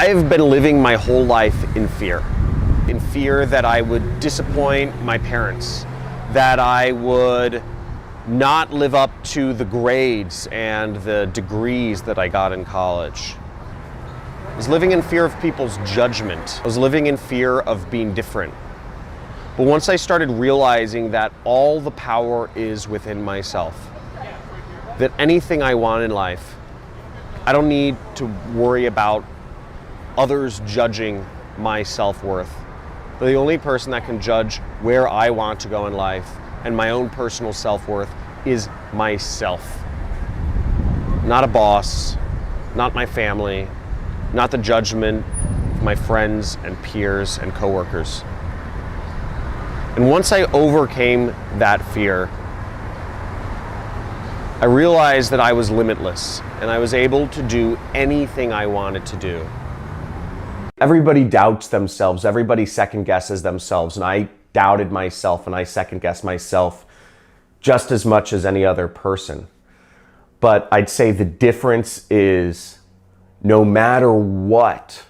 I've been living my whole life in fear. In fear that I would disappoint my parents, that I would not live up to the grades and the degrees that I got in college. I was living in fear of people's judgment. I was living in fear of being different. But once I started realizing that all the power is within myself, that anything I want in life, I don't need to worry about others judging my self-worth. The only person that can judge where I want to go in life and my own personal self-worth is myself. Not a boss, not my family, not the judgment of my friends and peers and coworkers. And once I overcame that fear, I realized that I was limitless and I was able to do anything I wanted to do. Everybody doubts themselves, everybody second guesses themselves, and I doubted myself and I second guessed myself just as much as any other person. But I'd say the difference is no matter what,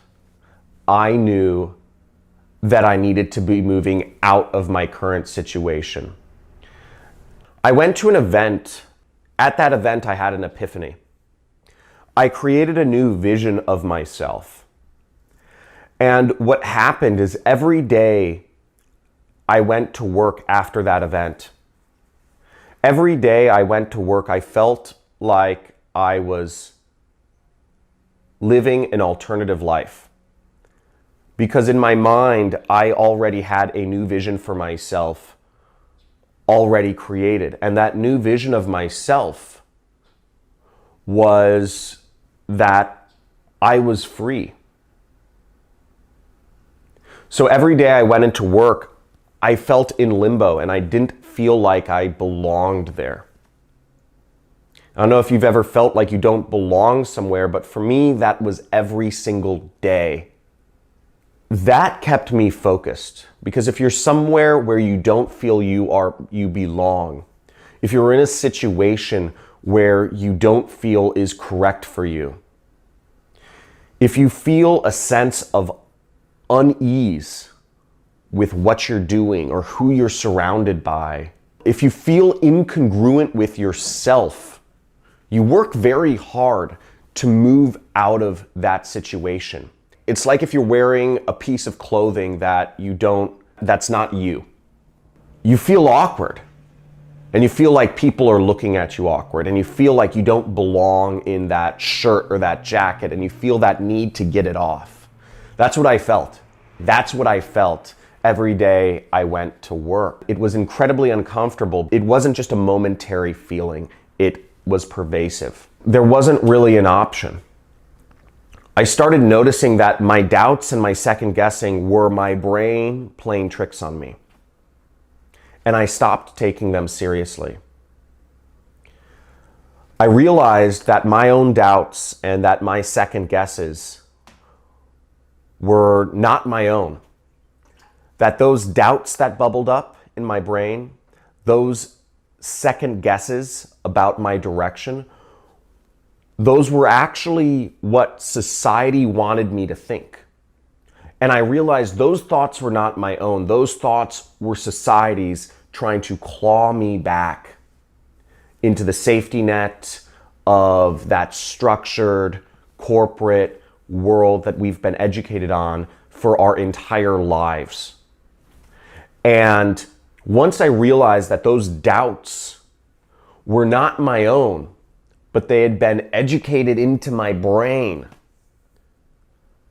I knew that I needed to be moving out of my current situation. I went to an event. At that event, I had an epiphany. I created a new vision of myself. And what happened is every day I went to work after that event. Every day I went to work, I felt like I was living an alternative life. Because in my mind, I already had a new vision for myself already created. And that new vision of myself was that I was free. So every day I went into work, I felt in limbo and I didn't feel like I belonged there. I don't know if you've ever felt like you don't belong somewhere, but for me, that was every single day. That kept me focused, because if you're somewhere where you don't feel you belong, if you're in a situation where you don't feel is correct for you, if you feel a sense of unease with what you're doing or who you're surrounded by, if you feel incongruent with yourself, you work very hard to move out of that situation. It's like if you're wearing a piece of clothing that's not you. You feel awkward, and you feel like people are looking at you awkward, and you feel like you don't belong in that shirt or that jacket, and you feel that need to get it off. That's what I felt. That's what I felt every day I went to work. It was incredibly uncomfortable. It wasn't just a momentary feeling. It was pervasive. There wasn't really an option. I started noticing that my doubts and my second guessing were my brain playing tricks on me. And I stopped taking them seriously. I realized that my own doubts and that my second guesses were not my own. That those doubts that bubbled up in my brain, those second guesses about my direction, those were actually what society wanted me to think. And I realized those thoughts were not my own. Those thoughts were society's trying to claw me back into the safety net of that structured corporate world that we've been educated on for our entire lives. And once I realized that those doubts were not my own, but they had been educated into my brain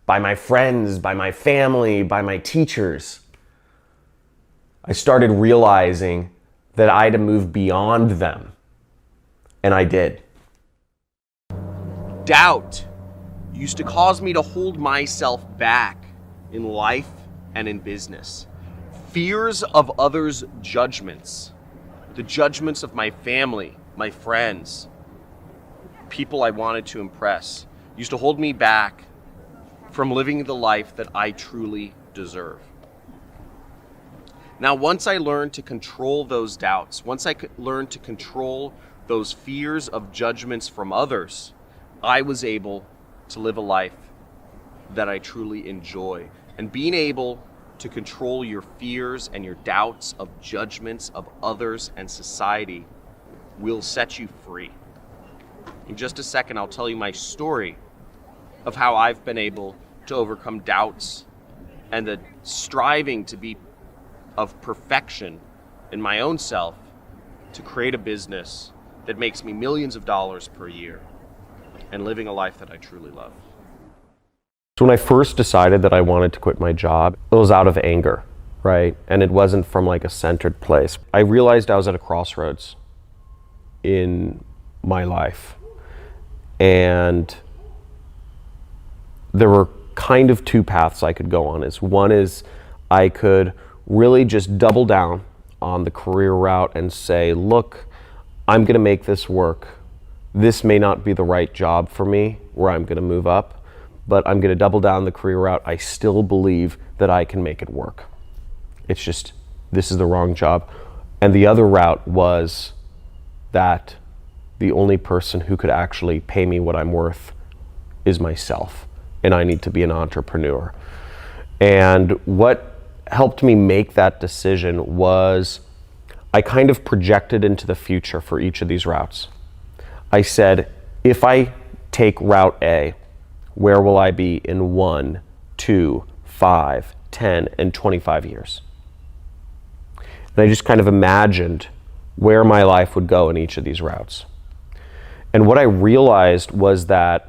by my friends, by my family, by my teachers, I started realizing that I had to move beyond them. And I did. Doubt used to cause me to hold myself back in life and in business. Fears of others' judgments, the judgments of my family, my friends, people I wanted to impress, used to hold me back from living the life that I truly deserve. Now, once I learned to control those doubts, once I learned to control those fears of judgments from others, I was able to live a life that I truly enjoy. And being able to control your fears and your doubts of judgments of others and society will set you free. In just a second, I'll tell you my story of how I've been able to overcome doubts and the striving to be of perfection in my own self to create a business that makes me millions of dollars per year and living a life that I truly love. So when I first decided that I wanted to quit my job, it was out of anger, right? And it wasn't from like a centered place. I realized I was at a crossroads in my life. And there were kind of two paths I could go on. One is I could really just double down on the career route and say, look, I'm gonna make this work. This may not be the right job for me where I'm gonna move up, but I'm gonna double down the career route. I still believe that I can make it work. It's just, this is the wrong job. And the other route was that the only person who could actually pay me what I'm worth is myself, and I need to be an entrepreneur. And what helped me make that decision was I kind of projected into the future for each of these routes. I said, if I take route A, where will I be in 1, 2, 5, 10, and 25 years? And I just kind of imagined where my life would go in each of these routes. And what I realized was that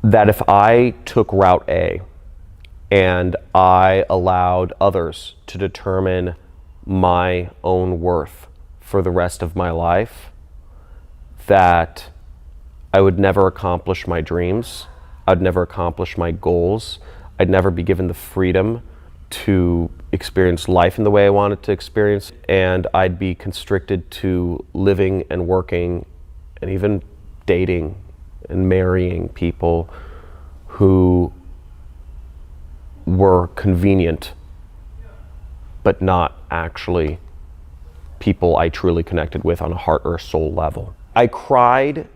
if I took route A and I allowed others to determine my own worth for the rest of my life, that I would never accomplish my dreams, I'd never accomplish my goals, I'd never be given the freedom to experience life in the way I wanted to experience, and I'd be constricted to living and working and even dating and marrying people who were convenient, but not actually people I truly connected with on a heart or soul level. I cried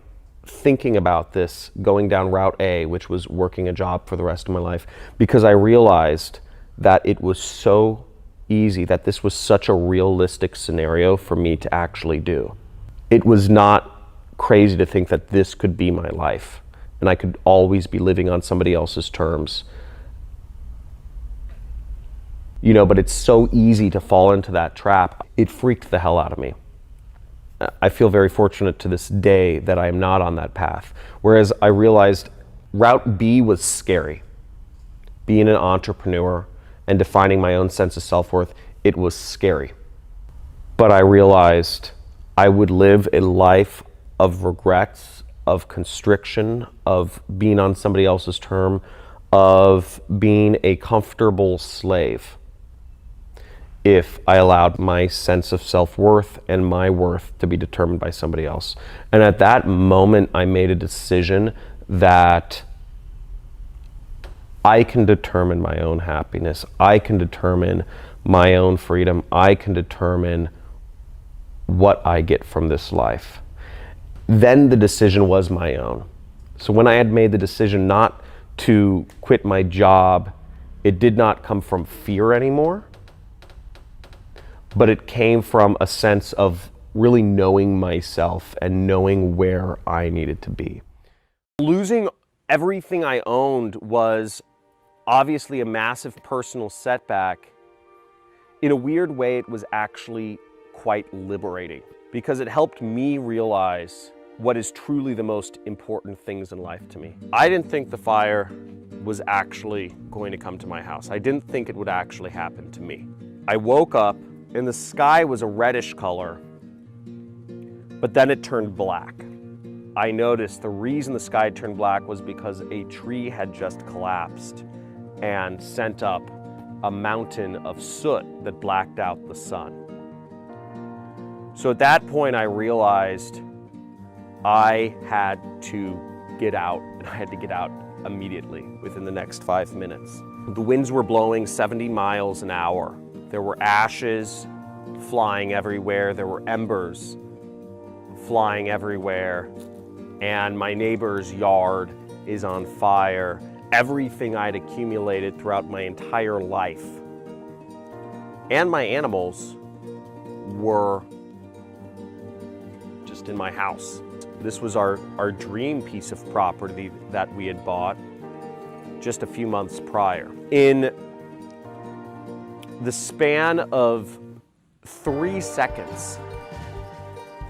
thinking about this going down route A, which was working a job for the rest of my life, because I realized that it was so easy, that this was such a realistic scenario for me to actually do. It was not crazy to think that this could be my life and I could always be living on somebody else's terms. You know, but it's so easy to fall into that trap. It freaked the hell out of me. I feel very fortunate to this day that I am not on that path. Whereas I realized route B was scary. Being an entrepreneur and defining my own sense of self-worth, it was scary. But I realized I would live a life of regrets, of constriction, of being on somebody else's term, of being a comfortable slave if I allowed my sense of self-worth and my worth to be determined by somebody else. And at that moment, I made a decision that I can determine my own happiness. I can determine my own freedom. I can determine what I get from this life. Then the decision was my own. So when I had made the decision not to quit my job, it did not come from fear anymore, but it came from a sense of really knowing myself and knowing where I needed to be. Losing everything I owned was obviously a massive personal setback. In a weird way, it was actually quite liberating because it helped me realize what is truly the most important things in life to me. I didn't think the fire was actually going to come to my house. I didn't think it would actually happen to me. I woke up and the sky was a reddish color, but then it turned black. I noticed the reason the sky turned black was because a tree had just collapsed and sent up a mountain of soot that blacked out the sun. So at that point I realized I had to get out, and I had to get out immediately within the next 5 minutes. The winds were blowing 70 miles an hour. There were ashes flying everywhere. There were embers flying everywhere, and my neighbor's yard is on fire. Everything I'd accumulated throughout my entire life and my animals were just in my house. This was our dream piece of property that we had bought just a few months prior. In the span of 3 seconds,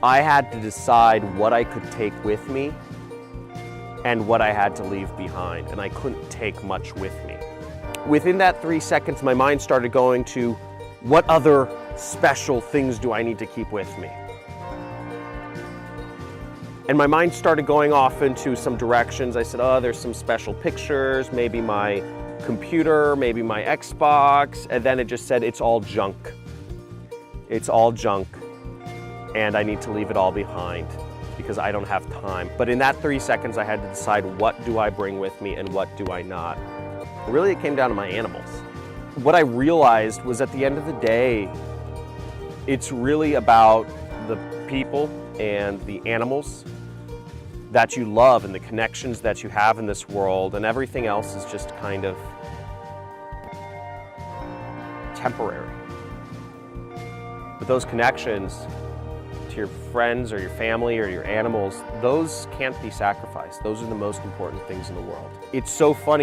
I had to decide what I could take with me and what I had to leave behind, and I couldn't take much with me. Within that 3 seconds, my mind started going to, what other special things do I need to keep with me? And my mind started going off into some directions. I said, oh, there's some special pictures, maybe my computer, maybe my Xbox, and then it just said, it's all junk. It's all junk, and I need to leave it all behind because I don't have time. But in that 3 seconds, I had to decide, what do I bring with me and what do I not? Really, it came down to my animals. What I realized was, at the end of the day, it's really about the people and the animals that you love and the connections that you have in this world, and everything else is just kind of temporary. But those connections to your friends or your family or your animals, those can't be sacrificed. Those are the most important things in the world. It's so funny.